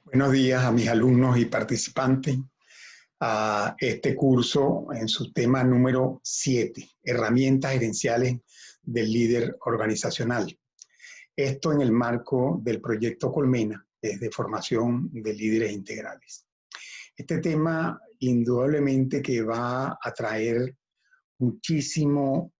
Buenos días a mis alumnos y participantes a este curso en su tema número 7, Herramientas Gerenciales del Líder Organizacional. Esto en el marco del proyecto Colmena, que es de formación de líderes integrales. Este tema indudablemente que va a traer muchísimo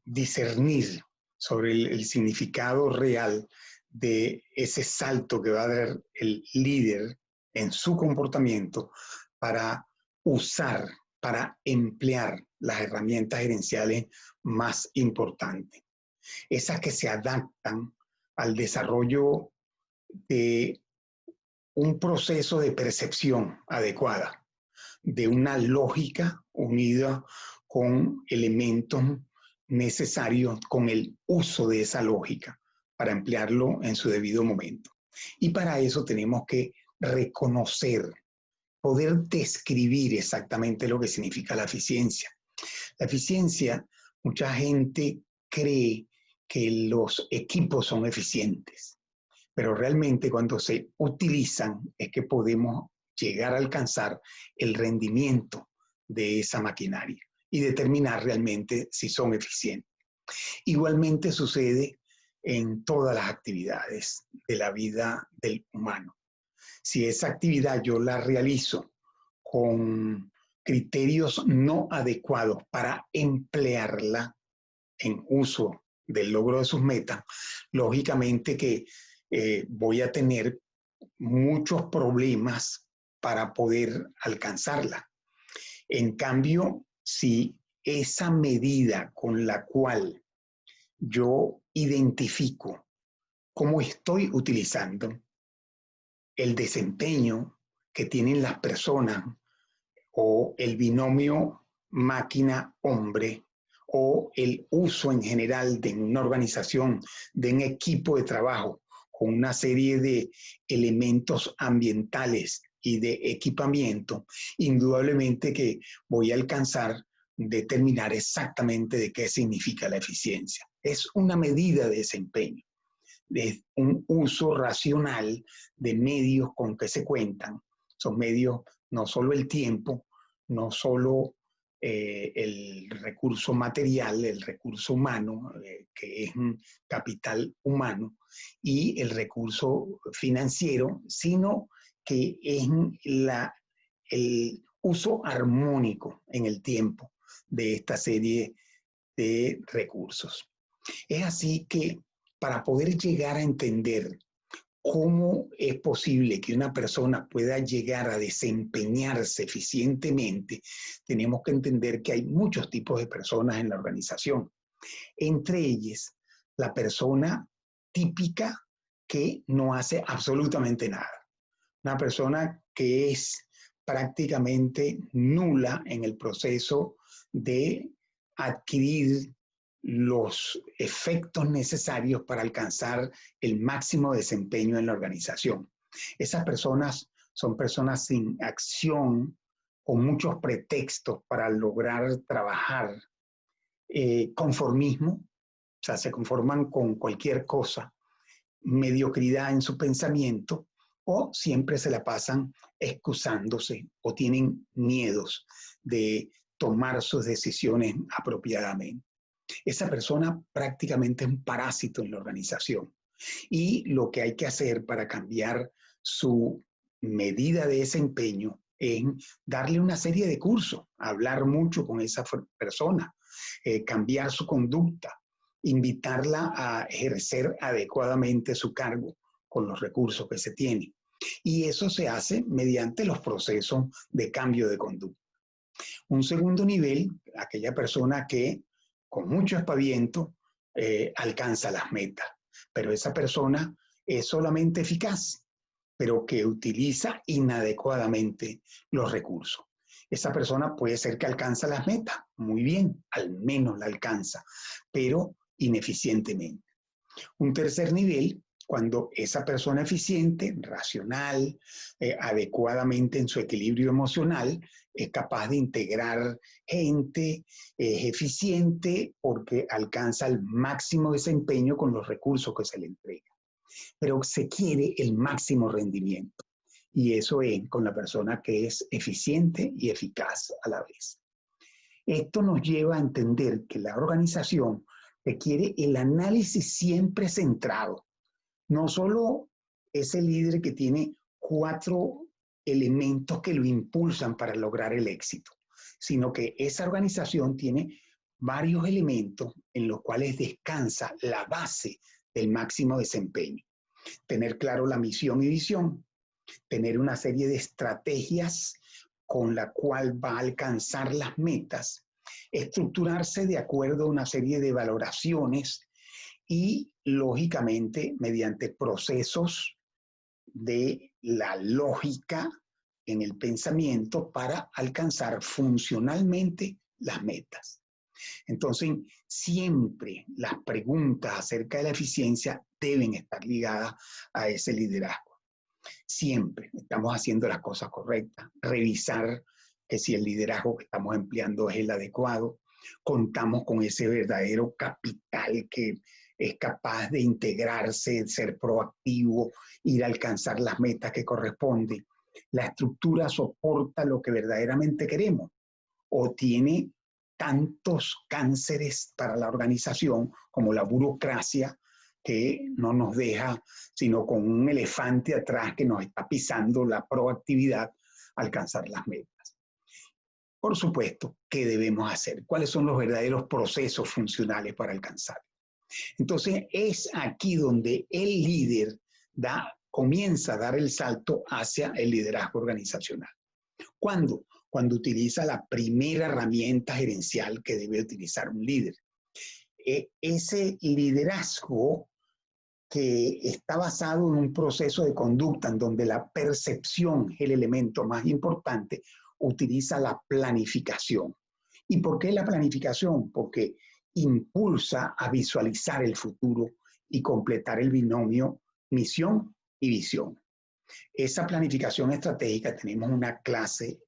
discernir sobre el significado real de ese salto que va a dar el líder en su comportamiento para usar, para emplear las herramientas gerenciales más importantes. Esas que se adaptan al desarrollo de un proceso de percepción adecuada, de una lógica unida con elementos necesarios, con el uso de esa lógica para emplearlo en su debido momento. Y para eso tenemos que reconocer, poder describir exactamente lo que significa la eficiencia. La eficiencia, mucha gente cree que los equipos son eficientes, pero realmente cuando se utilizan es que podemos llegar a alcanzar el rendimiento de esa maquinaria y determinar realmente si son eficientes. Igualmente sucede en todas las actividades de la vida del humano. Si esa actividad yo la realizo con criterios no adecuados para emplearla en uso del logro de sus metas, lógicamente que voy a tener muchos problemas para poder alcanzarla. En cambio, si esa medida con la cual yo identifico cómo estoy utilizando el desempeño que tienen las personas o el binomio máquina-hombre o el uso en general de una organización, de un equipo de trabajo con una serie de elementos ambientales y de equipamiento, indudablemente que voy a alcanzar determinar exactamente de qué significa la eficiencia. Es una medida de desempeño, es un uso racional de medios con que se cuentan. Son medios, no solo el tiempo, no solo el recurso material, el recurso humano, que es un capital humano, y el recurso financiero, sino que es el uso armónico en el tiempo de esta serie de recursos. Es así que para poder llegar a entender cómo es posible que una persona pueda llegar a desempeñarse eficientemente, tenemos que entender que hay muchos tipos de personas en la organización. Entre ellas, la persona típica que no hace absolutamente nada. Una persona que es prácticamente nula en el proceso de adquirir los efectos necesarios para alcanzar el máximo desempeño en la organización. Esas personas son personas sin acción, con muchos pretextos para lograr trabajar, conformismo, o sea, se conforman con cualquier cosa, mediocridad en su pensamiento, o siempre se la pasan excusándose o tienen miedos de tomar sus decisiones apropiadamente. Esa persona prácticamente es un parásito en la organización. Y lo que hay que hacer para cambiar su medida de desempeño es darle una serie de cursos, hablar mucho con esa persona, cambiar su conducta, invitarla a ejercer adecuadamente su cargo con los recursos que se tiene. Y eso se hace mediante los procesos de cambio de conducta. Un segundo nivel, aquella persona que con mucho aspaviento alcanza las metas, pero esa persona es solamente eficaz, pero que utiliza inadecuadamente los recursos. Esa persona puede ser que alcanza las metas, muy bien, al menos la alcanza, pero ineficientemente. Un tercer nivel, cuando esa persona eficiente, racional, adecuadamente en su equilibrio emocional, es capaz de integrar gente, es eficiente porque alcanza el máximo desempeño con los recursos que se le entregan. pero se quiere el máximo rendimiento. Y eso es con la persona que es eficiente y eficaz a la vez. Esto nos lleva a entender que la organización requiere el análisis siempre centrado. No solo ese líder que tiene 4 elementos que lo impulsan para lograr el éxito, sino que esa organización tiene varios elementos en los cuales descansa la base del máximo desempeño. Tener claro la misión y visión, tener una serie de estrategias con la cual va a alcanzar las metas, estructurarse de acuerdo a una serie de valoraciones y, lógicamente, mediante procesos de la lógica en el pensamiento para alcanzar funcionalmente las metas. Entonces, siempre las preguntas acerca de la eficiencia deben estar ligadas a ese liderazgo. Siempre estamos haciendo las cosas correctas, revisar que si el liderazgo que estamos empleando es el adecuado, contamos con ese verdadero capital que es capaz de integrarse, ser proactivo, ir a alcanzar las metas que corresponden. La estructura soporta lo que verdaderamente queremos o tiene tantos cánceres para la organización como la burocracia, que no nos deja sino con un elefante atrás que nos está pisando la proactividad a alcanzar las metas. Por supuesto, ¿qué debemos hacer? ¿Cuáles son los verdaderos procesos funcionales para alcanzar? Entonces, es aquí donde el líder comienza a dar el salto hacia el liderazgo organizacional. ¿Cuándo? Cuando utiliza la primera herramienta gerencial que debe utilizar un líder. Ese liderazgo que está basado en un proceso de conducta en donde la percepción es el elemento más importante, utiliza la planificación. ¿Y por qué la planificación? Porque impulsa a visualizar el futuro y completar el binomio misión y visión. Esa planificación estratégica tenemos una clase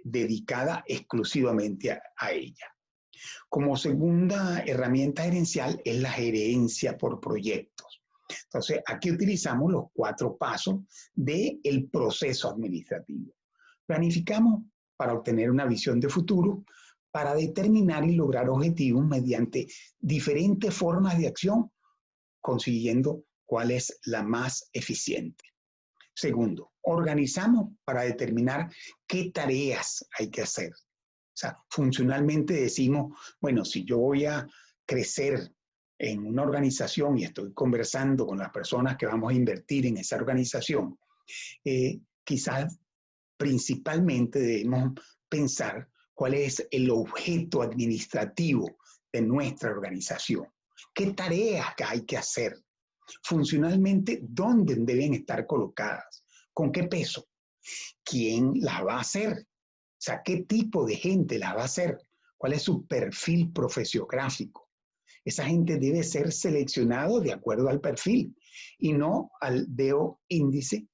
dedicada exclusivamente a ella. Como segunda herramienta gerencial es la gerencia por proyectos. Entonces, aquí utilizamos los 4 pasos del proceso administrativo. Planificamos para obtener una visión de futuro, para determinar y lograr objetivos mediante diferentes formas de acción, consiguiendo cuál es la más eficiente. Segundo, organizamos para determinar qué tareas hay que hacer. O sea, funcionalmente decimos, bueno, si yo voy a crecer en una organización y estoy conversando con las personas que vamos a invertir en esa organización, quizás principalmente debemos pensar cuál es el objeto administrativo de nuestra organización. ¿Qué tareas hay que hacer? Funcionalmente, ¿dónde deben estar colocadas? ¿Con qué peso? ¿Quién las va a hacer? O sea, ¿qué tipo de gente las va a hacer? ¿Cuál es su perfil profesiográfico? Esa gente debe ser seleccionado de acuerdo al perfil y no al DO índice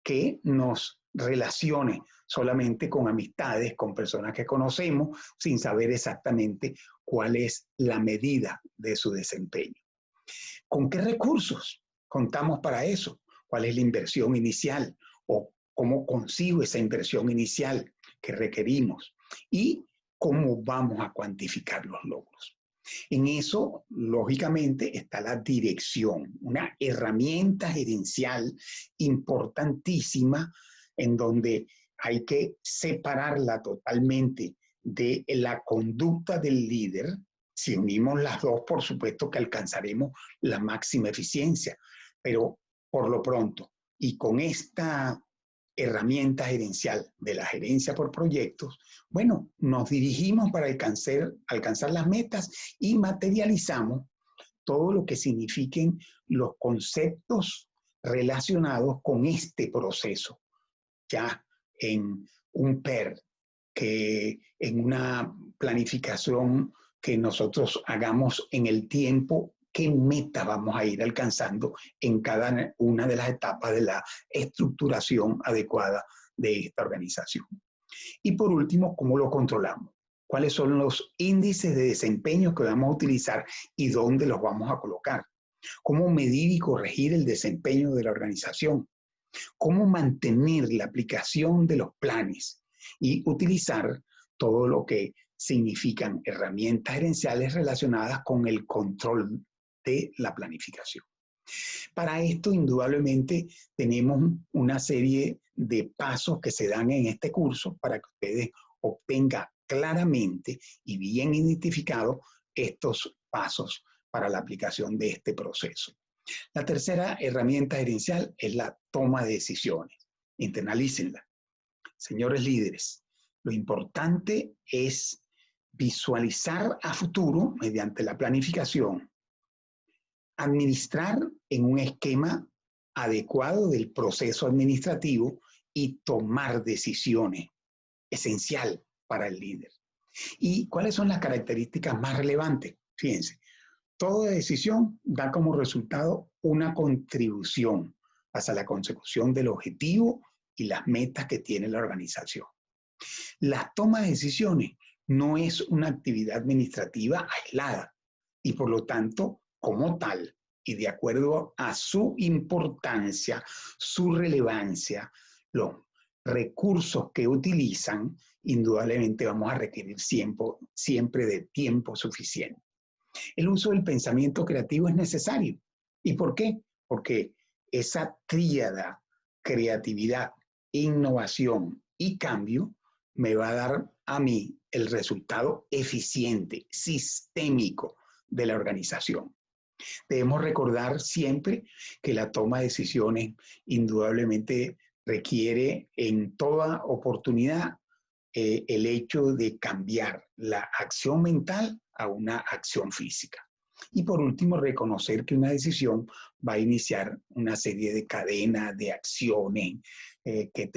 que nos relacione solamente con amistades, con personas que conocemos, sin saber exactamente cuál es la medida de su desempeño. ¿Con qué recursos contamos para eso? ¿Cuál es la inversión inicial? ¿O cómo consigo esa inversión inicial que requerimos? ¿Y cómo vamos a cuantificar los logros? En eso, lógicamente, está la dirección, una herramienta gerencial importantísima en donde hay que separarla totalmente de la conducta del líder. Si unimos las dos, por supuesto que alcanzaremos la máxima eficiencia, pero por lo pronto, y con esta herramienta gerencial de la gerencia por proyectos, bueno, nos dirigimos para alcanzar las metas y materializamos todo lo que signifiquen los conceptos relacionados con este proceso, ya en un PER, que en una planificación que nosotros hagamos en el tiempo, qué meta vamos a ir alcanzando en cada una de las etapas de la estructuración adecuada de esta organización. Y por último, ¿cómo lo controlamos? ¿Cuáles son los índices de desempeño que vamos a utilizar y dónde los vamos a colocar? cómo medir y corregir el desempeño de la organización, cómo mantener la aplicación de los planes y utilizar todo lo que significan herramientas gerenciales relacionadas con el control de la planificación. Para esto, indudablemente, tenemos una serie de pasos que se dan en este curso para que ustedes obtengan claramente y bien identificados estos pasos para la aplicación de este proceso. La tercera herramienta gerencial es la toma de decisiones. Internalícenla. Señores líderes, lo importante es visualizar a futuro mediante la planificación, administrar en un esquema adecuado del proceso administrativo y tomar decisiones, esencial para el líder. ¿Y cuáles son las características más relevantes? Fíjense, toda decisión da como resultado una contribución hacia la consecución del objetivo y las metas que tiene la organización. La toma de decisiones no es una actividad administrativa aislada y por lo tanto, como tal, y de acuerdo a su importancia, su relevancia, los recursos que utilizan, indudablemente vamos a requerir siempre de tiempo suficiente. El uso del pensamiento creativo es necesario. ¿Y por qué? Porque esa tríada, creatividad, innovación y cambio, me va a dar a mí el resultado eficiente, sistémico de la organización. Debemos recordar siempre que la toma de decisiones indudablemente requiere en toda oportunidad el hecho de cambiar la acción mental a una acción física. Y por último, reconocer que una decisión va a iniciar una serie de cadenas de acciones que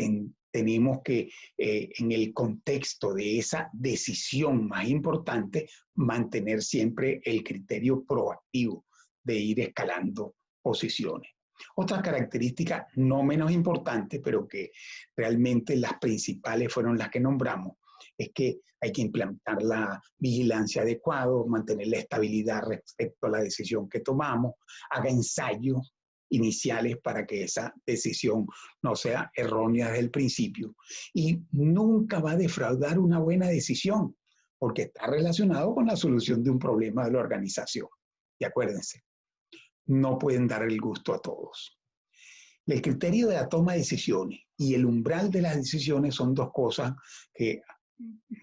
tenemos que, en el contexto de esa decisión más importante, mantener siempre el criterio proactivo de ir escalando posiciones. Otra característica no menos importante, pero que realmente las principales fueron las que nombramos, es que hay que implantar la vigilancia adecuada, mantener la estabilidad respecto a la decisión que tomamos, haga ensayos iniciales para que esa decisión no sea errónea desde el principio y nunca va a defraudar una buena decisión porque está relacionado con la solución de un problema de la organización. Y acuérdense, no pueden dar el gusto a todos. El criterio de la toma de decisiones y el umbral de las decisiones son dos cosas que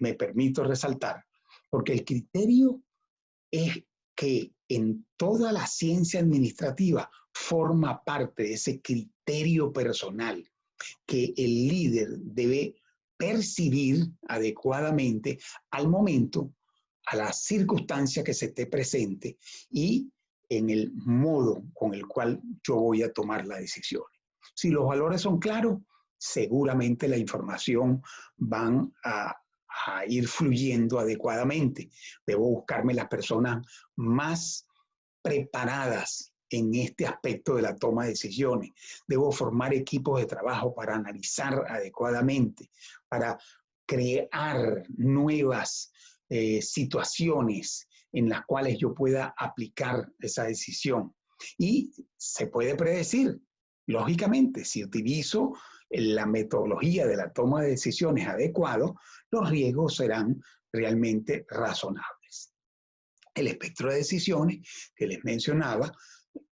me permito resaltar, porque el criterio es que en toda la ciencia administrativa forma parte de ese criterio personal que el líder debe percibir adecuadamente al momento, a la circunstancia que se esté presente y en el modo con el cual yo voy a tomar las decisiones. Si los valores son claros, seguramente la información van a ir fluyendo adecuadamente. Debo buscarme las personas más preparadas en este aspecto de la toma de decisiones. Debo formar equipos de trabajo para analizar adecuadamente, para crear nuevas situaciones en las cuales yo pueda aplicar esa decisión. Y se puede predecir, lógicamente, si utilizo la metodología de la toma de decisiones adecuado, los riesgos serán realmente razonables. El espectro de decisiones que les mencionaba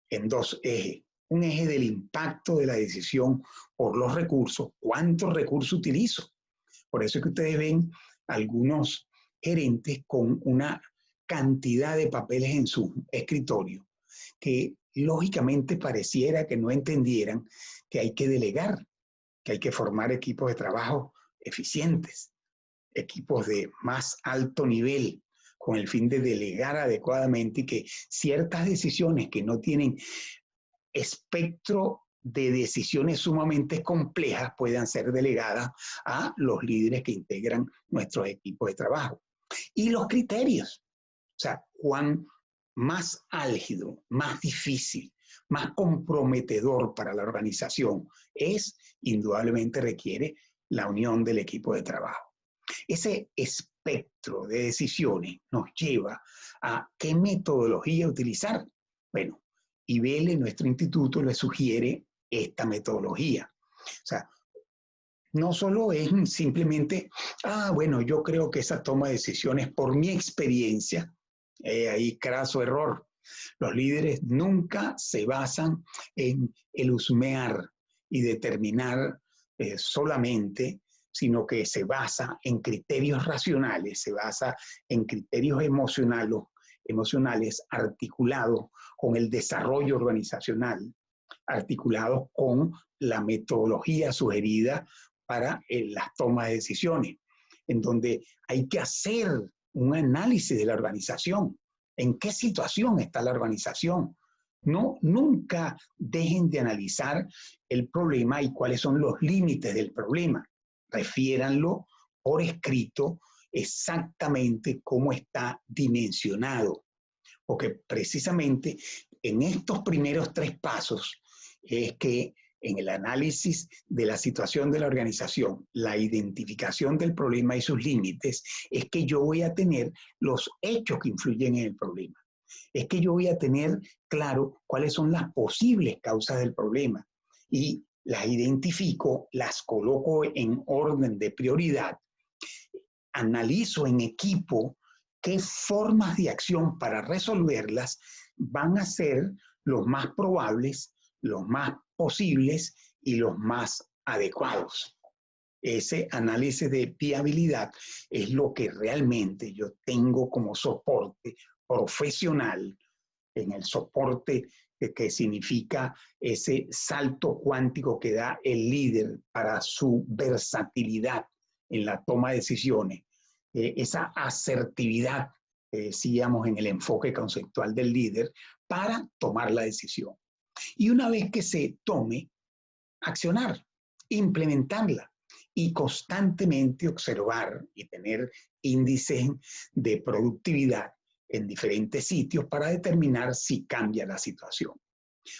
en dos ejes. Un eje del impacto de la decisión por los recursos, cuántos recursos utilizo. Por eso es que ustedes ven algunos gerentes con una cantidad de papeles en su escritorio que lógicamente pareciera que no entendieran que hay que delegar, que hay que formar equipos de trabajo eficientes, equipos de más alto nivel, con el fin de delegar adecuadamente y que ciertas decisiones que no tienen espectro de decisiones sumamente complejas puedan ser delegadas a los líderes que integran nuestros equipos de trabajo. Y los criterios, o sea, cuán más álgido, más difícil, más comprometedor para la organización es, indudablemente requiere la unión del equipo de trabajo. Ese espectro de decisiones nos lleva a qué metodología utilizar. Bueno, IBELE, nuestro instituto, le sugiere esta metodología. O sea, no solo es simplemente, bueno, yo creo que esa toma de decisiones por mi experiencia, ahí craso error. Los líderes nunca se basan en el husmear y determinar solamente, sino que se basa en criterios racionales, se basa en criterios emocionales articulados con el desarrollo organizacional, articulados con la metodología sugerida para las tomas de decisiones, en donde hay que hacer un análisis de la organización. ¿En qué situación está la organización? No, nunca dejen de analizar el problema y cuáles son los límites del problema. Refiéranlo por escrito exactamente cómo está dimensionado. Porque precisamente en estos primeros 3 pasos es que en el análisis de la situación de la organización, la identificación del problema y sus límites, es que yo voy a tener los hechos que influyen en el problema. Es que yo voy a tener claro cuáles son las posibles causas del problema y las identifico, las coloco en orden de prioridad, analizo en equipo qué formas de acción para resolverlas van a ser los más probables, los más posibles y los más adecuados. Ese análisis de viabilidad es lo que realmente yo tengo como soporte profesional, en el soporte que significa ese salto cuántico que da el líder para su versatilidad en la toma de decisiones, esa asertividad que decíamos en el enfoque conceptual del líder para tomar la decisión. Y una vez que se tome, accionar, implementarla y constantemente observar y tener índices de productividad en diferentes sitios para determinar si cambia la situación.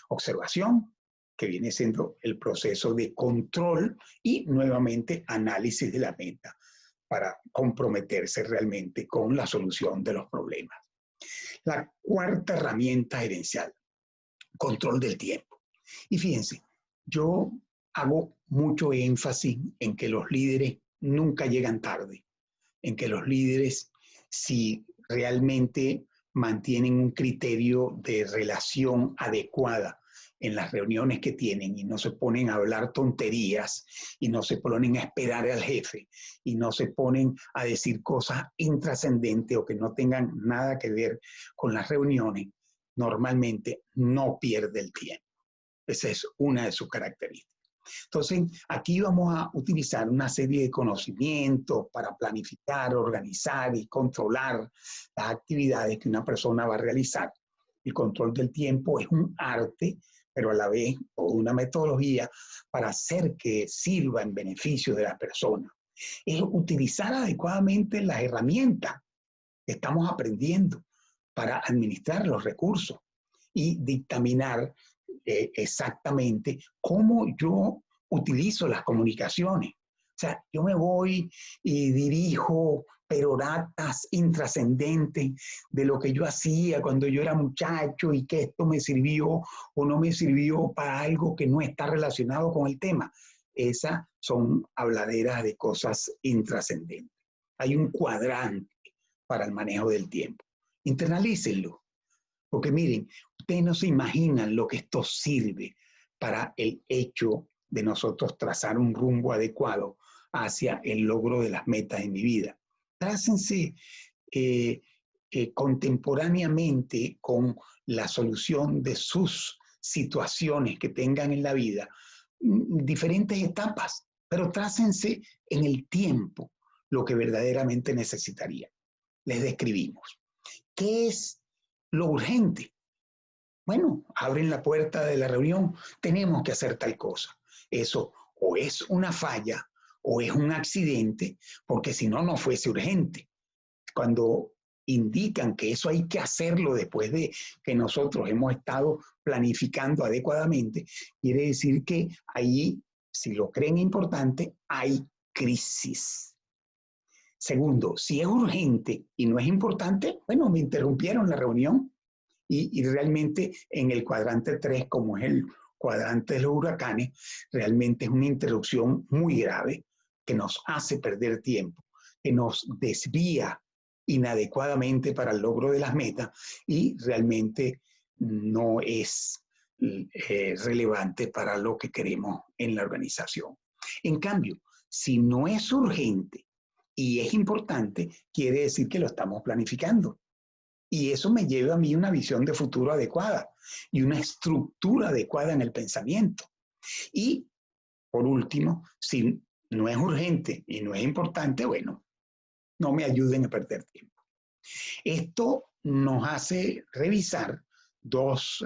Observación, que viene siendo el proceso de control, y nuevamente análisis de la meta para comprometerse realmente con la solución de los problemas. La 4ª herramienta gerencial, control del tiempo. Y fíjense, yo hago mucho énfasis en que los líderes nunca llegan tarde, en que los líderes, si realmente mantienen un criterio de relación adecuada en las reuniones que tienen y no se ponen a hablar tonterías y no se ponen a esperar al jefe y no se ponen a decir cosas intrascendentes o que no tengan nada que ver con las reuniones, normalmente no pierde el tiempo. Esa es una de sus características. Entonces, aquí vamos a utilizar una serie de conocimientos para planificar, organizar y controlar las actividades que una persona va a realizar. El control del tiempo es un arte, pero a la vez una metodología para hacer que sirva en beneficio de la persona. Es utilizar adecuadamente las herramientas que estamos aprendiendo para administrar los recursos y dictaminar exactamente cómo yo utilizo las comunicaciones. O sea, yo me voy y dirijo peroratas intrascendentes de lo que yo hacía cuando yo era muchacho y que esto me sirvió o no me sirvió para algo que no está relacionado con el tema. Esas son habladeras de cosas intrascendentes. Hay un cuadrante para el manejo del tiempo. Internalícenlo. Porque miren, ustedes no se imaginan lo que esto sirve para el hecho de nosotros trazar un rumbo adecuado hacia el logro de las metas en mi vida. Trácense contemporáneamente con la solución de sus situaciones que tengan en la vida, diferentes etapas, pero trácense en el tiempo lo que verdaderamente necesitarían. Les describimos. ¿Qué es lo urgente? Bueno, abren la puerta de la reunión, tenemos que hacer tal cosa. Eso o es una falla o es un accidente, porque si no, no fuese urgente. Cuando indican que eso hay que hacerlo después de que nosotros hemos estado planificando adecuadamente, quiere decir que ahí, si lo creen importante, hay crisis. Segundo, si es urgente y no es importante, bueno, me interrumpieron la reunión Y realmente en el cuadrante 3, como es el cuadrante de los huracanes, realmente es una interrupción muy grave que nos hace perder tiempo, que nos desvía inadecuadamente para el logro de las metas y realmente no es relevante para lo que queremos en la organización. En cambio, si no es urgente y es importante, quiere decir que lo estamos planificando. Y eso me lleva a mí una visión de futuro adecuada y una estructura adecuada en el pensamiento. Y, por último, si no es urgente y no es importante, bueno, no me ayuden a perder tiempo. Esto nos hace revisar dos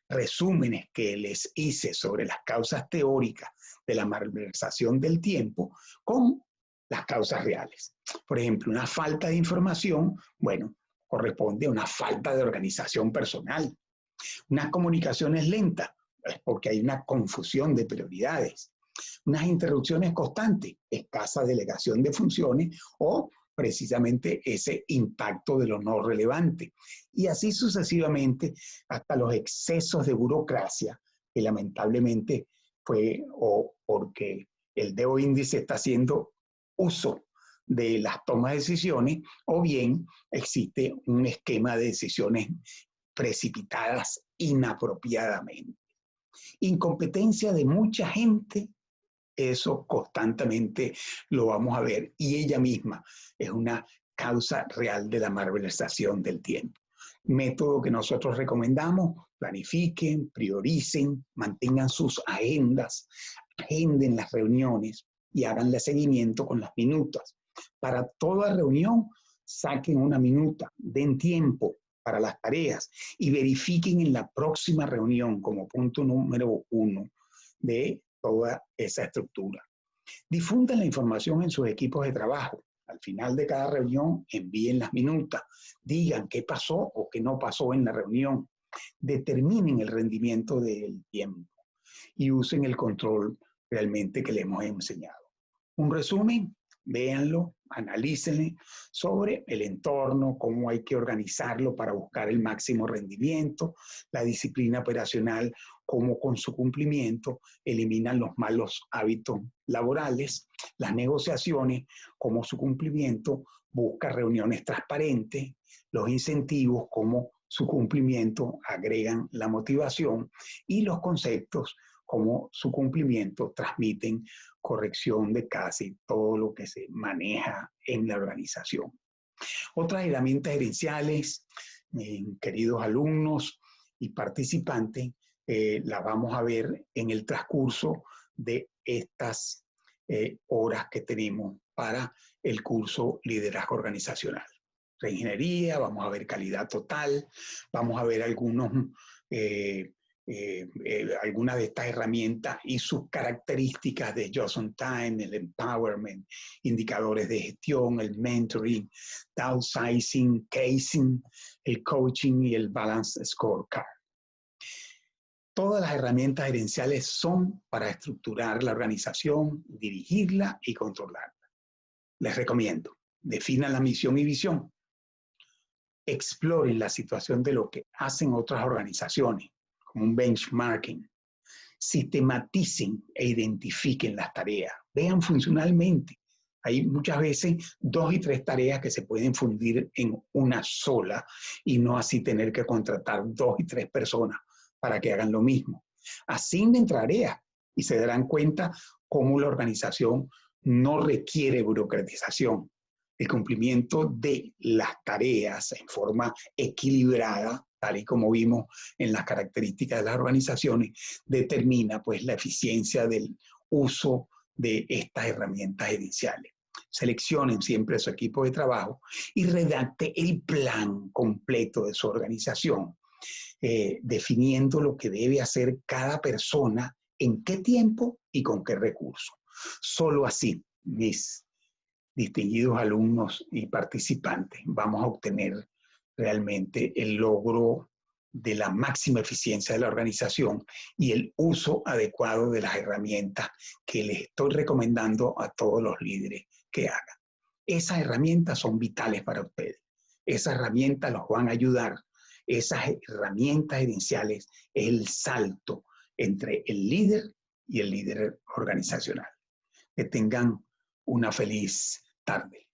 resúmenes que les hice sobre las causas teóricas de la malversación del tiempo con las causas reales. Por ejemplo, una falta de información, bueno, corresponde a una falta de organización personal. Unas comunicaciones lentas, es porque hay una confusión de prioridades. Unas interrupciones constantes, escasa delegación de funciones o precisamente ese impacto de lo no relevante. Y así sucesivamente hasta los excesos de burocracia, que lamentablemente fue o porque el DEO índice está haciendo uso de las tomas de decisiones, o bien existe un esquema de decisiones precipitadas inapropiadamente. Incompetencia de mucha gente, eso constantemente lo vamos a ver, y ella misma es una causa real de la malversación del tiempo. Método que nosotros recomendamos: planifiquen, prioricen, mantengan sus agendas, agenden las reuniones y háganle seguimiento con las minutas. Para toda reunión, saquen una minuta, den tiempo para las tareas y verifiquen en la próxima reunión como punto número 1 de toda esa estructura. Difundan la información en sus equipos de trabajo. Al final de cada reunión, envíen las minutas, digan qué pasó o qué no pasó en la reunión, determinen el rendimiento del tiempo y usen el control realmente que les hemos enseñado. Un resumen: véanlo, analícenlo sobre el entorno, cómo hay que organizarlo para buscar el máximo rendimiento, la disciplina operacional, cómo con su cumplimiento eliminan los malos hábitos laborales, las negociaciones, cómo su cumplimiento busca reuniones transparentes, los incentivos, cómo su cumplimiento agregan la motivación, y los conceptos, cómo su cumplimiento transmiten corrección de casi todo lo que se maneja en la organización. Otras herramientas gerenciales, queridos alumnos y participantes, las vamos a ver en el transcurso de estas horas que tenemos para el curso Liderazgo Organizacional. Reingeniería, vamos a ver calidad total, vamos a ver algunas de estas herramientas y sus características de Just on Time, el empowerment, indicadores de gestión, el mentoring, downsizing, casing, el coaching y el balance scorecard. Todas las herramientas gerenciales son para estructurar la organización, dirigirla y controlarla. Les recomiendo: definan la misión y visión, exploren la situación de lo que hacen otras organizaciones, como un benchmarking, sistematicen e identifiquen las tareas, vean funcionalmente. Hay muchas veces 2 y 3 tareas que se pueden fundir en una sola y no así tener que contratar 2 y 3 personas para que hagan lo mismo. Asignen tareas y se darán cuenta cómo la organización no requiere burocratización. El cumplimiento de las tareas en forma equilibrada, tal y como vimos en las características de las organizaciones, determina pues la eficiencia del uso de estas herramientas gerenciales. Seleccionen siempre su equipo de trabajo y redacte el plan completo de su organización, definiendo lo que debe hacer cada persona, en qué tiempo y con qué recursos. Solo así, mis distinguidos alumnos y participantes, vamos a obtener realmente el logro de la máxima eficiencia de la organización y el uso adecuado de las herramientas que les estoy recomendando a todos los líderes que hagan. Esas herramientas son vitales para ustedes. Esas herramientas los van a ayudar esas herramientas gerenciales es el salto entre el líder y el líder organizacional. Que tengan una feliz tarde.